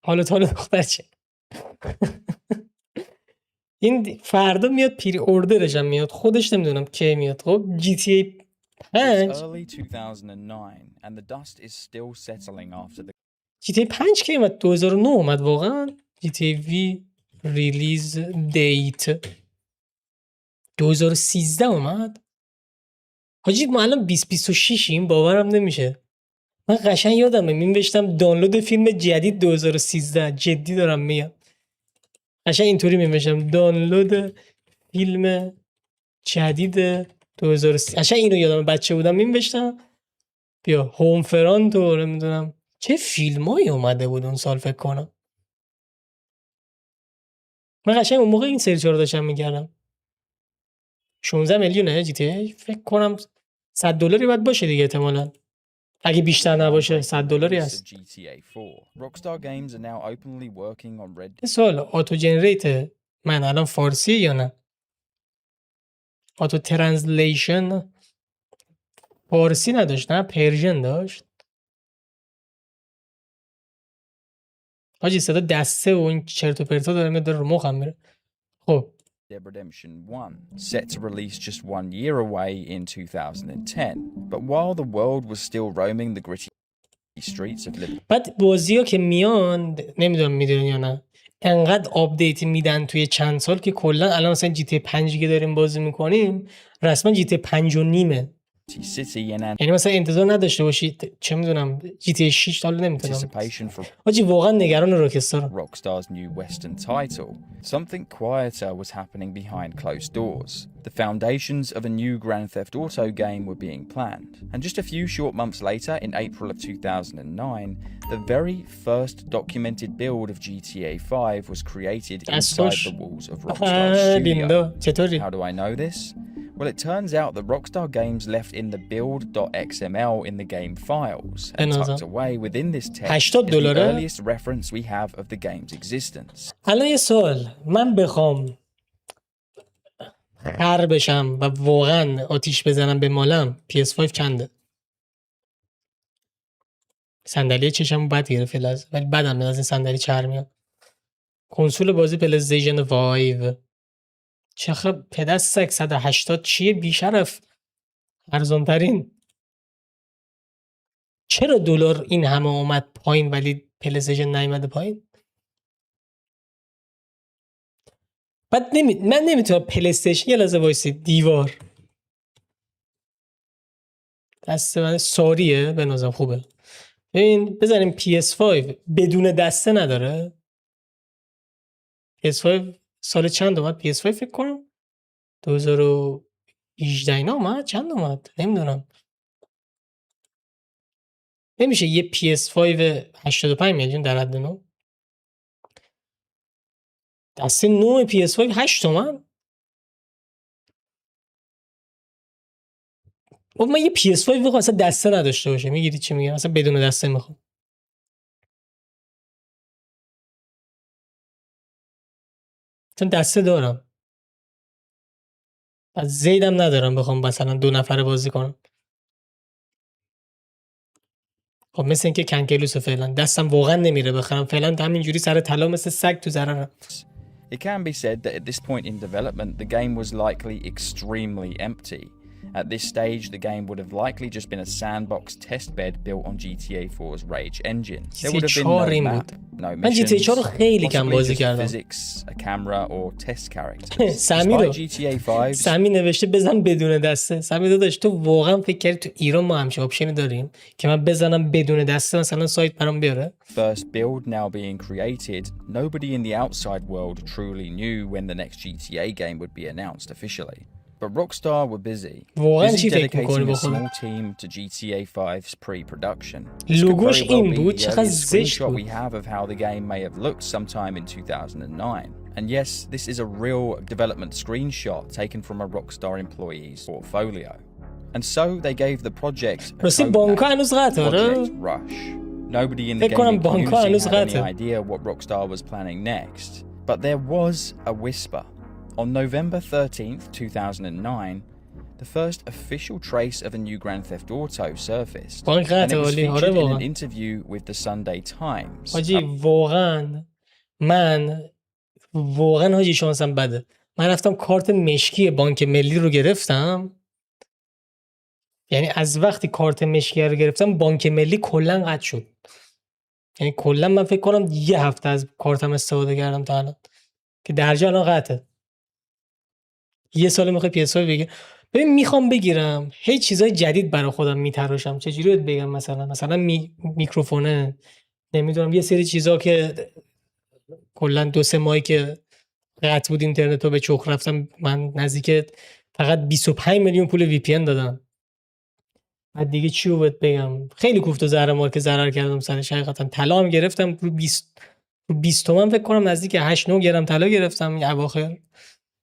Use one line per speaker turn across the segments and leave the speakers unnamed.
حال دختر چه؟ این فردا میاد پری اوردرش هم میاد، خودش نمیدونم کی میاد. خب جی تی ای 5 جی تی ای 5 کی اومد؟ 2009 اومد واقعا. جی تی ای وی ریلیز دیت 2013 اومد. حاجی ما الان 2026 این باورم نمیشه. من قشنگ یادمه می‌نوشتم دانلود فیلم جدید 2013، جدی دارم میگم. قشنگ اینطوری می‌نوشتم دانلود فیلم جدید 2013. قشنگ اینو یادمه بچه بودم می‌نوشتم. بیا هوم فرانت رو نمیدونم چه فیلمایی اومده بود اون سال فکر کنم. من قشنگ اون موقع این سری چهار داشتم می‌کردم. 16 میلیونه جی تی ای فکر کنم $100 باید باشه دیگه احتمالاً. اگه بیشتر نباشه $100 هست. سوال آتو جنریت من الان فارسی یا نه؟ آتو ترنسلیشن فارسی نداشت نه پرژن داشت. حاجی صدا دسته و این چرت و پرتا داره میاد رو مخم میره. خب
Dead Redemption 1, set to release just 1 year away in 2010. But while the world was still roaming the gritty streets of Liverpool.
بعد بازی‌ها که میان نمیدونم میدونن یا نه انقدر آپدیت میدن توی چند سال که کلا الان مثلا جی تی 5 که داریم بازی میکنیم رسما جی تی 5 و نیمه. یعنی مثلا انتظار نداشته باشید چه میدونم جی تی 6 تا نمیتونم. حاجی واقعا نگران راکستار.
Rockstar's new Western title. Something quieter was happening behind closed doors. The foundations of a new Grand Theft Auto game were being planned. And just a few short months later, in April of 2009, the very first documented build of GTA 5 was created inside the walls of Rockstar's studio. How do I know this? Well, it turns out that Rockstar Games left in the build.xml in the game files, and tucked away within this text is the earliest reference we have of the game's existence.
الان یه سوال، من بخوام خر بشم و واقعا آتیش بزنم به مالم PS5 چنده؟ صندلی چشمو بد گرفت لازم، ولی بدم میاد از این صندلی چرمیاد. کنسول بازی پلی‌استیشن 5 چخه پدر سگ 180 چیه بیشرف ارزان ترین. چرا دلار این همه اومد پایین ولی پلی‌استیشن نیومده پایین؟ بعد من نمیتونم پلی‌استیشن یه لحظه وایسی دیوار دسته من ساریه به نظرم خوبه. ببین بزنیم PS5 بدون دسته نداره. PS5 سال چند اومد PS5 فکر کنم 2018 اینا اومد. چند اومد نمیدونم. نمیشه یه PS5 85 میلیون در حد نو. دسته نو PS5 8 تومن. من یه PS5 بخوام اصلا دسته نداشته باشه. میگیری چی میگم؟ اصلا بدون دسته میخوام. چون دسته دارم. از زیدم ندارم بخوام مثلا 2 نفره بازی کنم. خب مثل اینکه کنکلوس فعلا دستم واقعا نمیره بخرم. فعلا همینجوری سر طلا مثل سگ تو ضررم.
It can be said that at this point in development, the game was likely extremely empty. At this stage, the game would have likely just been a sandbox testbed built on GTA 4's Rage engine. There would have been no map, no missions, possibly just physics, a camera, or test characters. Despite GTA 5,
سمی نوشته بزن بدون دسته. سمی داداش تو واقعا فکر کردی تو ایران ما همچین آپشنی داریم که من بزنم بدون دسته مثلا سایت برام بیاره؟
First build now being created, nobody in the outside world truly knew when the next GTA game would be announced officially. But Rockstar were busy dedicating a small team to GTA 5's pre-production. This could very well be the earliest screenshot we have of how the game may have looked sometime in 2009. And yes, this is a real development screenshot taken from a Rockstar employee's portfolio. And so they gave the project a Project Rush. Nobody in the gaming community had any idea what Rockstar was planning next. But there was a whisper. On November 13th, 2009, the first official trace of a new Grand Theft Auto surfaced,
and it was
featured in an interview with the Sunday Times.
حاجی واقعا حاجی شانسم بده. من رفتم کارت مشکی بانک ملی رو گرفتم، یعنی از وقتی کارت مشکی رو گرفتم بانک ملی کلا قطع شد. یعنی کلا من فکر کنم یه هفته از کارتم استفاده کردم تا الان که درجا الان قطعه. یه سال میخوای PS5 بگیر. ببین میخوام بگیرم، هی چیزای جدید برای خودم میتراشم. چجوری بگم؟ مثلا میکروفونه، نمیدونم یه سری چیزا که کلا 2-3 ماهی که قطع بود اینترنت رو به چخ رفتم، من نزدیک فقط 25 میلیون پول وی پی ان دادم. بعد دیگه چی رو بهت بگم، خیلی کوفت و زهر مار که ضرر کردم سرش. حقیقتا طلا هم گرفتم رو 20 تومن فکر کنم، نزدیک 8-9 گرم طلا گرفتم اواخر.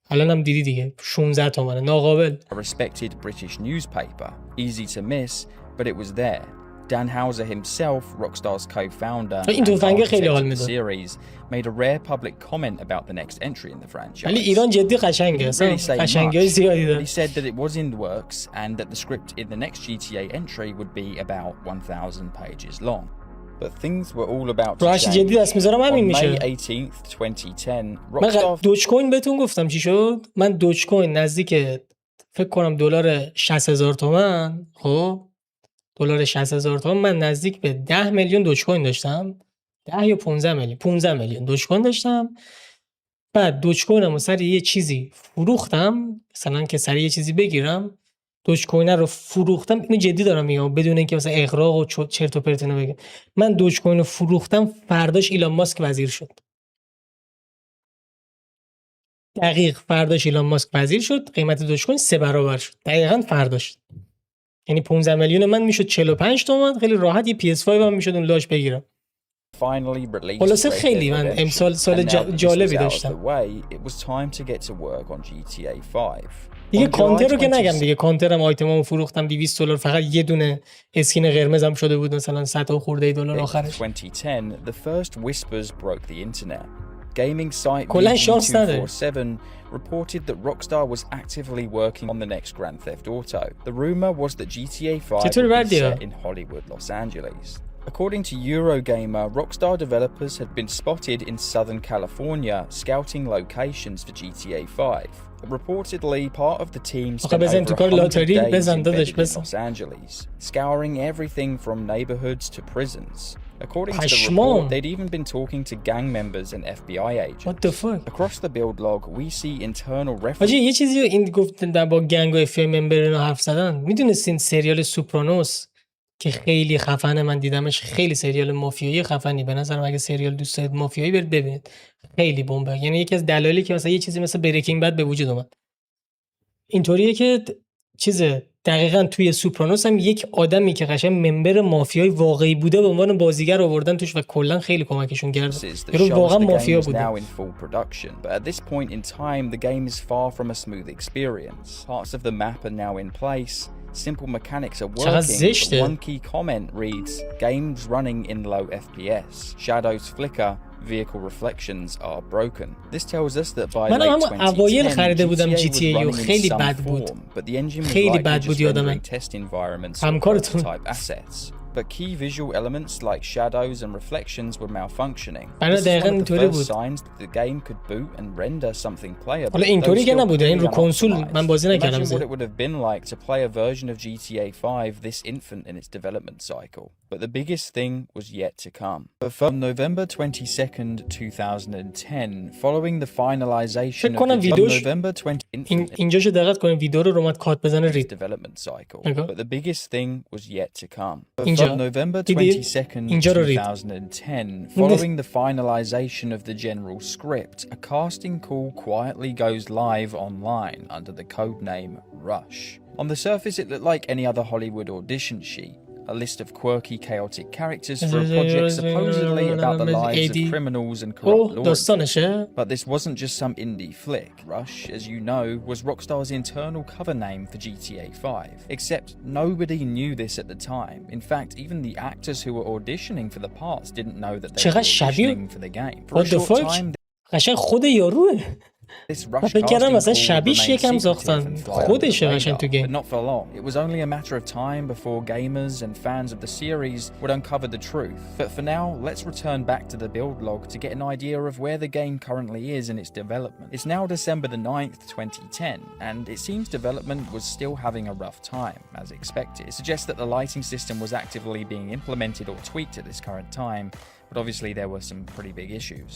الان هم دیدی دیگه 16 تومنه، ناقابل.
A respected British newspaper, easy to miss, but it was there. Dan Houser himself, Rockstar's co-founder and architect of the series, made a rare public comment about the next entry in the franchise.
ولی ایران جدی قشنگه، قشنگی زیادی داره.
He said that it was in the works and that the script in the next GTA entry would be about 1,000 pages long. But things were all about to change.
جدی دست میذارم همین میشه.
On May 18th, 2010,
من دوج کوین بهتون گفتم چی شد. من دوج کوین نزدیک فکر کنم دلار 60,000 تومان، خب دلار 60,000 تومان من نزدیک به 10 میلیون دوج کوین داشتم. 10 یا 15 میلیون دوج کوین داشتم. بعد دوج کوینمو سر یه چیزی فروختم، مثلا که سر یه چیزی بگیرم، دوج کوین رو فروختم. اینو جدی دارم میگم بدون اینکه مثلا اغراق و چرت و پرت اینو بگم. من دوج کوین رو فروختم، فرداش ایلان ماسک وزیر شد. دقیق فرداش ایلان ماسک وزیر شد، قیمت دوج کوین 3 برابر شد. دقیقاً فرداش. یعنی 15 میلیون من میشد 45 تومن، خیلی راحت یه PS5 هم میشد اون لاش بگیرم. خلاصه خیلی من امسال سال جالبی داشتم. دیگه کانتر رو که نگم دیگه، کانترم آیتمامو فروختم $200 فقط یه دونه اسکین قرمزم شده بود مثلا 100 خورده $1 آخرش.
2010 the first whispers broke the internet. Gaming site
Vg247
reported that Rockstar was actively working on the next Grand Theft Auto. The rumor was that GTA 5 would be set in Hollywood, Los Angeles. According to Eurogamer, Rockstar developers had been spotted in Southern California scouting locations for GTA 5. Reportedly, part of the team spent over 100 days embedded in Los Angeles, scouring everything from neighborhoods to prisons. According to the report, they'd even been talking to gang members and FBI agents.
What the fuck?
Across the build log, we see internal references.
یه چیزی این گفتن با گنگ و FBI ممبر اینا حرف زدن. میدونستین سریال سوپرانوس که خیلی خفنه، من دیدمش، خیلی سریال مافیایی خفنی. به نظرم اگه سریال دوست دارید مافیایی برید ببینید، خیلی بمبه. یعنی یکی از دلایلی که مثلا یه چیزی مثل بریکینگ بد به وجود اومد اینطوریه که دقیقاً توی سوپرانوس هم یک آدمی که قشنگ ممبر مافیای واقعی بوده به عنوان بازیگر آوردن توش و کلا خیلی کمکشون کرد. یعنی واقعا مافیا بوده.
But at this point in time, the game is far from a smooth experience. Parts of the map are now in place. Simple mechanics are working. One key comment reads, "Games running in low FPS. Shadows flicker. Vehicle reflections are broken." This tells us that by late 2010,
خریده بودم GTA
و
خیلی بد بود.
But the engine was
خیلی
likely
بد بود
just
یادم.
rendering test environments or prototype assets. But key visual elements like shadows and reflections were malfunctioning. This is one of the first signs that the game could boot and render something playable.
حالا اینطوری که نبوده، این رو کنسول من بازی نکردم.
Imagine what it would have been like to play a version of GTA 5 this infant in its development cycle. But the biggest thing was yet to come. But from November 22nd, 2010, following the finalization of the November 20
اینجاشو دقت کنین، ویدیو رو اومد کات بزنه رید.
development cycle. But the biggest thing was yet to come. From November 22nd, 2010, following the finalization of the general script, a casting call quietly goes live online under the codename Rush. On the surface, it looked like any other Hollywood audition sheet. A list of quirky, chaotic characters for a project supposedly about the lives of criminals and corrupt lawyers. But this wasn't just some indie flick. Rush, as you know, was Rockstar's internal cover name for GTA 5. Except nobody knew this at the time. In fact, even the actors who were auditioning for the parts didn't know that they were auditioning for the game. For a short time,
قشنگ خود یاروه.
This rush
فکر کردم
casting
مثلا
call
شبیهش
remained
یکم
secretive
ساختن
and fly under the
خودشه قشنگ
radar,
تو
but
گیم.
not for long. It was only a matter of time before gamers and fans of the series would uncover the truth. But for now, let's return back to the build log to get an idea of where the game currently is in its development. It's now December the 9th, 2010, and it seems development was still having a rough time, as expected. It suggests that the lighting system was actively being implemented or tweaked at this current time, but obviously there were some pretty big issues.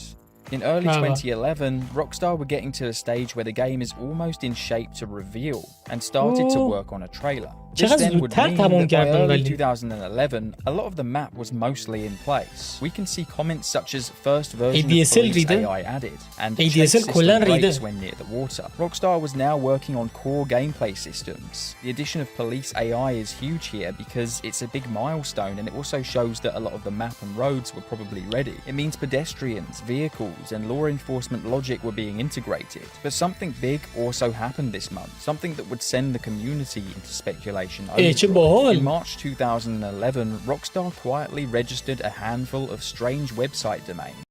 In early 2011, Rockstar were getting to a stage where the game is almost in shape to reveal and started to work on a trailer. This then would mean that by early 2011, a lot of the map was mostly in place. We can see comments such as first version of police AI added and chase system breaks when near the water. Rockstar was now working on core gameplay systems. The addition of police AI is huge here because it's a big milestone and it also shows that a lot of the map and roads were probably ready. It means pedestrians, vehicles and law enforcement logic were being integrated. But something big also happened this month, something that would send the community into speculation. In March 2011, Rockstar quietly registered a handful of strange website domains.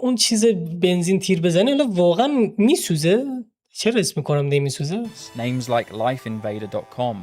اون چیز بنزین تیر بزنه الان واقعا میسوزه؟ چرا اسم میکنم نمیسوزه؟
Names like lifeinvader.com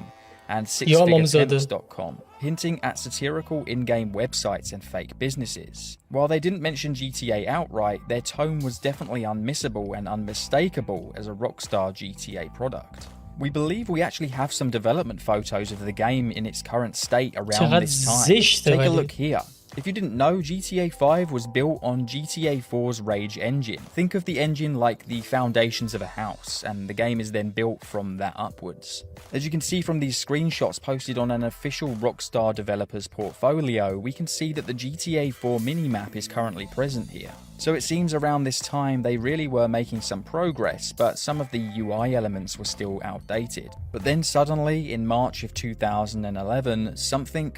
and sixfiguretemps.com, hinting at satirical in-game websites and fake businesses. While they didn't mention GTA outright, their tone was definitely unmissable and unmistakable as a Rockstar GTA product. We believe we actually have some development photos of the game in its current state around this time. Take a look here. If you didn't know, GTA 5 was built on GTA 4's Rage engine. Think of the engine like the foundations of a house, and the game is then built from that upwards. As you can see from these screenshots posted on an official Rockstar developer's portfolio, we can see that the GTA 4 minimap is currently present here. So it seems around this time they really were making some progress, but some of the UI elements were still outdated. But then suddenly, in March of 2011, something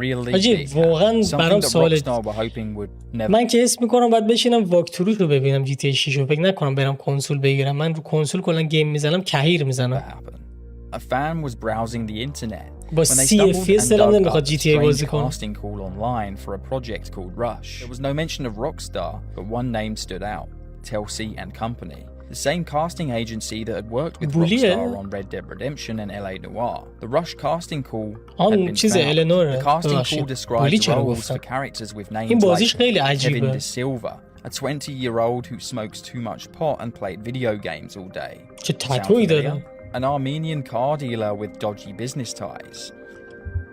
really big happened. Something that Rockstar were hoping would never.
من که اسم میکنم باید بشینم واکتوروش رو ببینم GTA 6 رو، فکر نکنم برم کنسول بگیرم. من رو کنسول کلا گیم میزنم کهیر میزنم.
A fan was browsing the internet
با CFS دلم نمیخواد GTA بازی کنم.
casting call online for a project called Rush. There was no mention of Rockstar, but one name stood out: Telsey and Company. The same casting agency that had worked with Rockstar on Red Dead Redemption and LA Noire. The Rush casting call had been found. The casting call described roles for characters with names like Kevin De Silva, a 20-year-old who smokes too much pot and played video games all day. Sound familiar? An Armenian car dealer with dodgy business ties.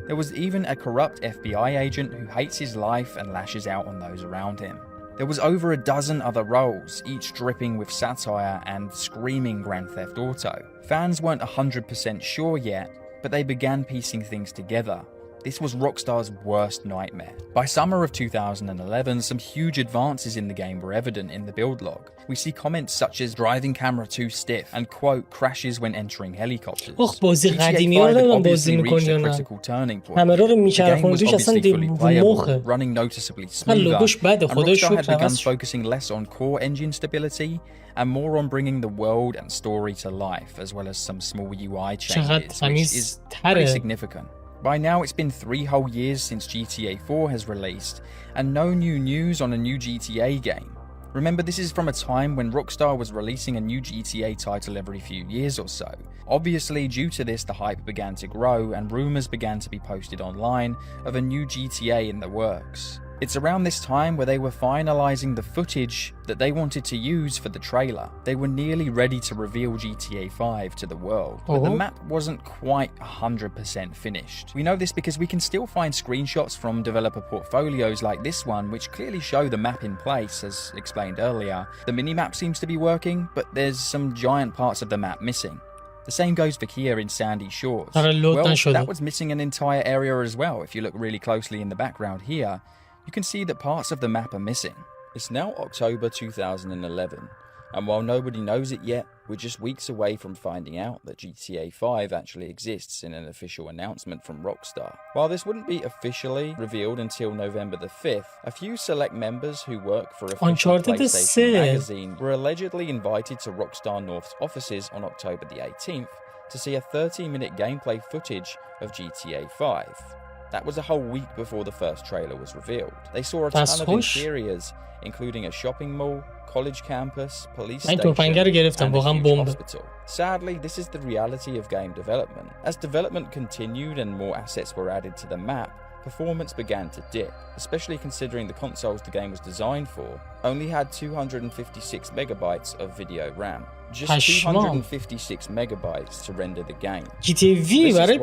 There was even a corrupt FBI agent who hates his life and lashes out on those around him. There was over a dozen other roles, each dripping with satire and screaming Grand Theft Auto. Fans weren't 100% sure yet, but they began piecing things together. This was Rockstar's worst nightmare. By summer of 2011, some huge advances in the game were evident in the build log. We see comments such as driving camera too stiff and quote crashes when entering helicopters.
بازی قدیمی ها رو بازی میکنی یا نه؟ همه رو میچرخونی توش اصلا مخه.
running noticeably smoother. And Rockstar had begun focusing less on core engine stability and more on bringing the world and story to life, as well as some small UI changes, which is pretty significant. By now, it's been 3 whole years since GTA 4 has released, and no new news on a new GTA game. Remember, this is from a time when Rockstar was releasing a new GTA title every few years or so. Obviously, due to this, the hype began to grow, and rumors began to be posted online of a new GTA in the works. It's around this time where they were finalizing the footage that they wanted to use for the trailer. They were nearly ready to reveal GTA 5 to the world, but the map wasn't quite 100% finished. We know this because we can still find screenshots from developer portfolios like this one, which clearly show the map in place, as explained earlier. The minimap seems to be working, but there's some giant parts of the map missing. The same goes for here in Sandy Shores. Well, that was missing an entire area as well. If you look really closely in the background here, you can see that parts of the map are missing. It's now October 2011, and while nobody knows it yet, we're just weeks away from finding out that GTA 5 actually exists in an official announcement from Rockstar. While this wouldn't be officially revealed until November the 5th, a few select members who work for official PlayStation magazine were allegedly invited to Rockstar North's offices on October the 18th to see a 30-minute gameplay footage of GTA 5. That was a whole week before the first trailer was revealed. They saw a ton of interiors, including a shopping mall, college campus, police station, and a huge hospital. Sadly, this is the reality of game development. As development continued and more assets were added to the map, performance began to dip, especially considering the consoles the game was designed for only had 256 megabytes of video RAM. Just 256 megabytes to render the game.
GTA V برای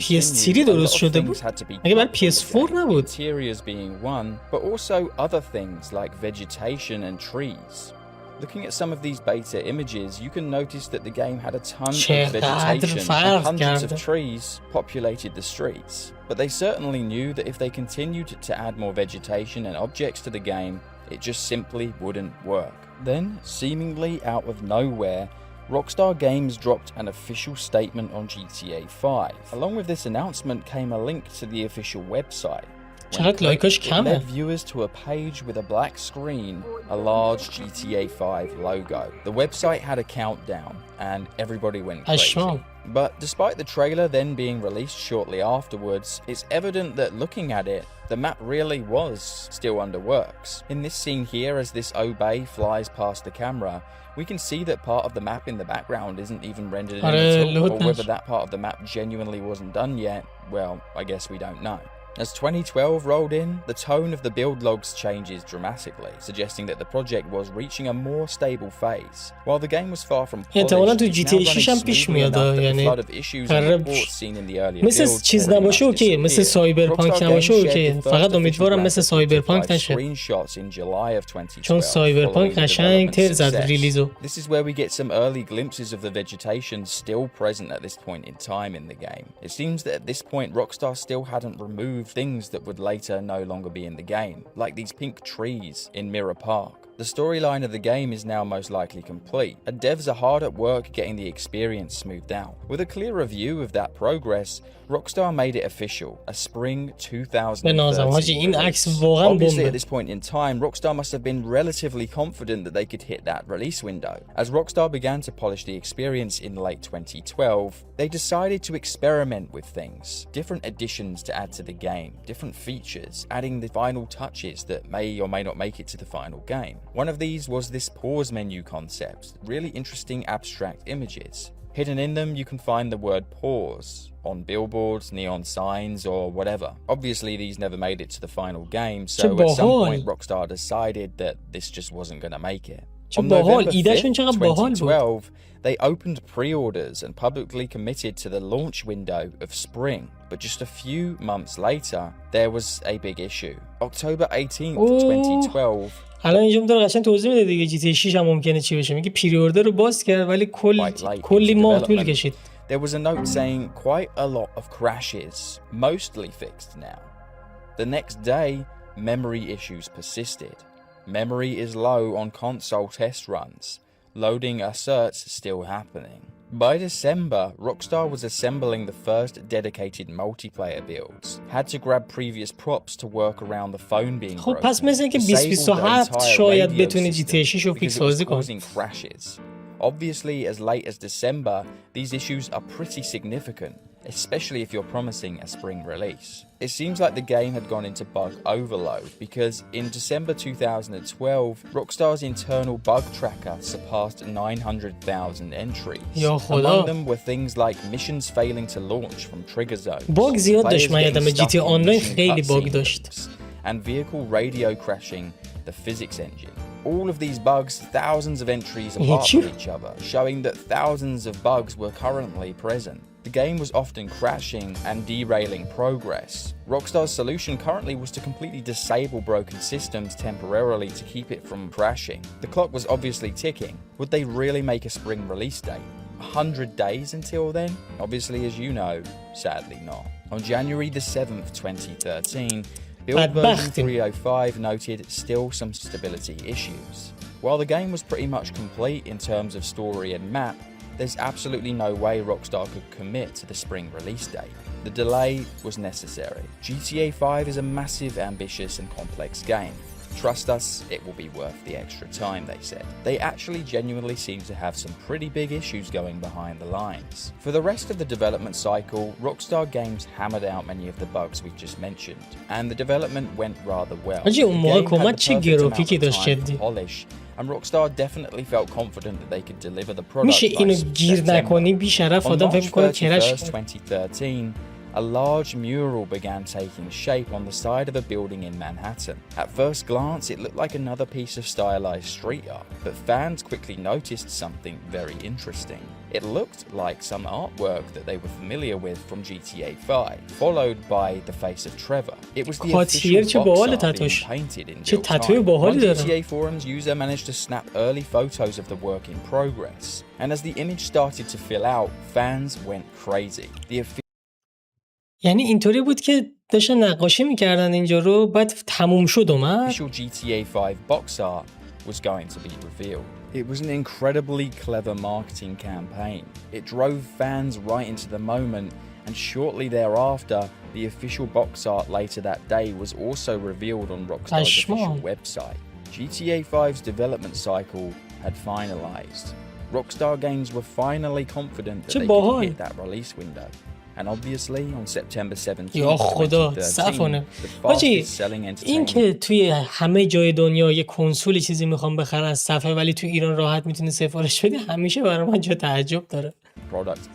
PS3 درست شده بود. مگه برای PS4 نبود؟
Interiors being one, but also other things like vegetation and trees. Looking at some of these beta images, you can notice that the game had a ton of vegetation and hundreds of trees populated the streets. But they certainly knew that if they continued to add more vegetation and objects to the game, it just simply wouldn't work. Then, seemingly out of nowhere, Rockstar Games dropped an official statement on GTA 5. Along with this announcement came a link to the official website.
چقدر لایکاش کمه.
It led viewers to a page with a black screen, a large GTA 5 logo. The website had a countdown, and everybody went crazy. But despite the trailer then being released shortly afterwards, it's evident that looking at it, the map really was still under works. In this scene here, as this Obey flies past the camera, we can see that part of the map in the background isn't even rendered in at all, or whether that part of the map genuinely wasn't done yet, well, I guess we don't know. As 2012 rolled in, the tone of the build logs changes dramatically, suggesting that the project was reaching a more stable phase. While the game was far from polished, it's now running smoothly enough that the flood of issues and reports seen in the earlier builds already disappeared.
مثل سایبرپانک نباشه اوکی. فقط امیدوارم مثل سایبرپانک نشه. چون سایبرپانک قشنگ تر زد ریلیزو.
This is where we get some early glimpses of the vegetation still present at this point in time in the game. It seems that at this point Rockstar still hadn't removed things that would later no longer be in the game, like these pink trees in Mirror Park. The storyline of the game is now most likely complete, and devs are hard at work getting the experience smoothed out. With a clearer view of that progress, Rockstar made it official, a spring 2013 release. Obviously, at this point in time, Rockstar must have been relatively confident that they could hit that release window. As Rockstar began to polish the experience in late 2012, they decided to experiment with things, different additions to add to the game, different features, adding the final touches that may or may not make it to the final game. One of these was this pause menu concept, really interesting abstract images. Hidden in them, you can find the word pause on billboards, neon signs, or whatever. Obviously, these never made it to the final game, so at some point Rockstar decided that this just wasn't going to make it. On November 5th, 2012, they opened pre-orders and publicly committed to the launch window of spring. But just a few months later, there was a big issue. October 18th, 2012,
الان اینجا داره قشنگ توضیح میده دیگه جی تی 6 هم ممکنه چی بشه. میگه پری اوردر رو باز کرد ولی کلی ماه طول کشید.
There was a note saying quite a lot of crashes, mostly fixed now. The next day, memory issues persisted. Memory is low on console test runs. Loading asserts still happening. By December, Rockstar was assembling the first dedicated multiplayer builds. Had to grab previous props to work around the phone being broken.
پس مثل اینکه 2027 شاید بتونه جی تی 6 رو فیکس سازی کنه.
Obviously, as late as December, these issues are pretty significant, especially if you're promising a spring release. It seems like the game had gone into bug overload because in December 2012, Rockstar's internal bug tracker surpassed 900,000 entries. Among them were things like missions failing to launch from trigger zones,
باگ زیاد داشت. من یادم جی تی آنلاین خیلی باگ داشت.
And vehicle radio crashing the physics engine. All of these bugs, thousands of entries apart from each other, showing that thousands of bugs were currently present. The game was often crashing and derailing progress. Rockstar's solution currently was to completely disable broken systems temporarily to keep it from crashing. The clock was obviously ticking. Would they really make a spring release date? 100 days until then? Obviously, as you know, sadly not. On January the 7th, 2013, Build version 305 noted still some stability issues. While the game was pretty much complete in terms of story and map, there's absolutely no way Rockstar could commit to the spring release date. The delay was necessary. GTA 5 is a massive, ambitious and complex game. Trust us, it will be worth the extra time, they said. They actually genuinely seem to have some pretty big issues going behind the lines. For the rest of the development cycle, Rockstar Games hammered out many of the bugs we've just mentioned, and the development went rather well.
حاجی اون موقع کمد چه گرافیکی داشت جدی.
And Rockstar definitely felt confident that they could deliver the product.
میشه اینو گیر نکنی بی شرف آدم فکر کنه کرش.
2013, a large mural began taking shape on the side of a building in Manhattan. At first glance, it looked like another piece of stylized street art, but fans quickly noticed something very interesting. It looked like some artwork that they were familiar with from GTA 5, followed by the face of Trevor. It was the official box art being painted in real time. One GTA Forums user managed to snap early photos of the work in progress, and as the image started to fill out, fans went crazy.
یعنی اینطوری بود که داشتن نقاشی میکردن اینجا رو بعد تموم شد اومد.
Official GTA 5 box art was going to be revealed. It was an incredibly clever marketing campaign. It drove fans right into the moment, and shortly thereafter, the official box art later that day was also revealed on Rockstar's official website. GTA 5's development cycle had finalized. Rockstar Games were finally confident that they could hit that release window. And obviously on September 17th,
یا خدا صفونه حاجی این که توی همه جای دنیا یه کنسولی چیزی میخوام بخرن از صفحه ولی توی ایران راحت میتونی سفارش بدی همیشه برای من جا تعجب داره.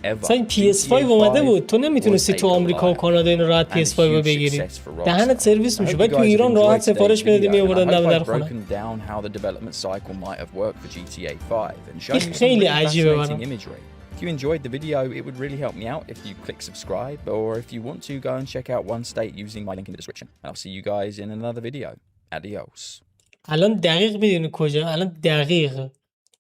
مثلا این PS5 اومده بود تو نمیتونستی تو آمریکا و کانادا این راحت PS5 رو بگیری دهنت سرویس میشه ولی تو ایران راحت سفارش بدی میآوردن دم در خونه. خیلی عجیبه برام.
If you enjoyed the video, it would really help me out if you click subscribe, or if you want to, go and check out One State using my link in the description. And I'll see you guys in another video. Adios.
الان دقیق میدونی کجا؟ الان دقیق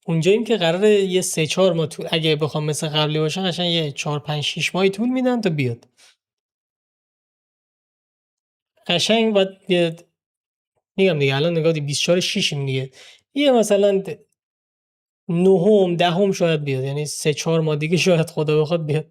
اونجاییم که قراره یه 3-4 ماه طول اگه بخوام مثل قبلی باشه قشنگ یه 4-5-6 ماهی طول میدن تا بیاد. قشنگ باید میگم دیگه الان نگاه دی 24/6 دیگه. یه مثلا 9 10 شاید بیاد یعنی 3-4 ماه دیگه شاید خدا بخواد بیاد.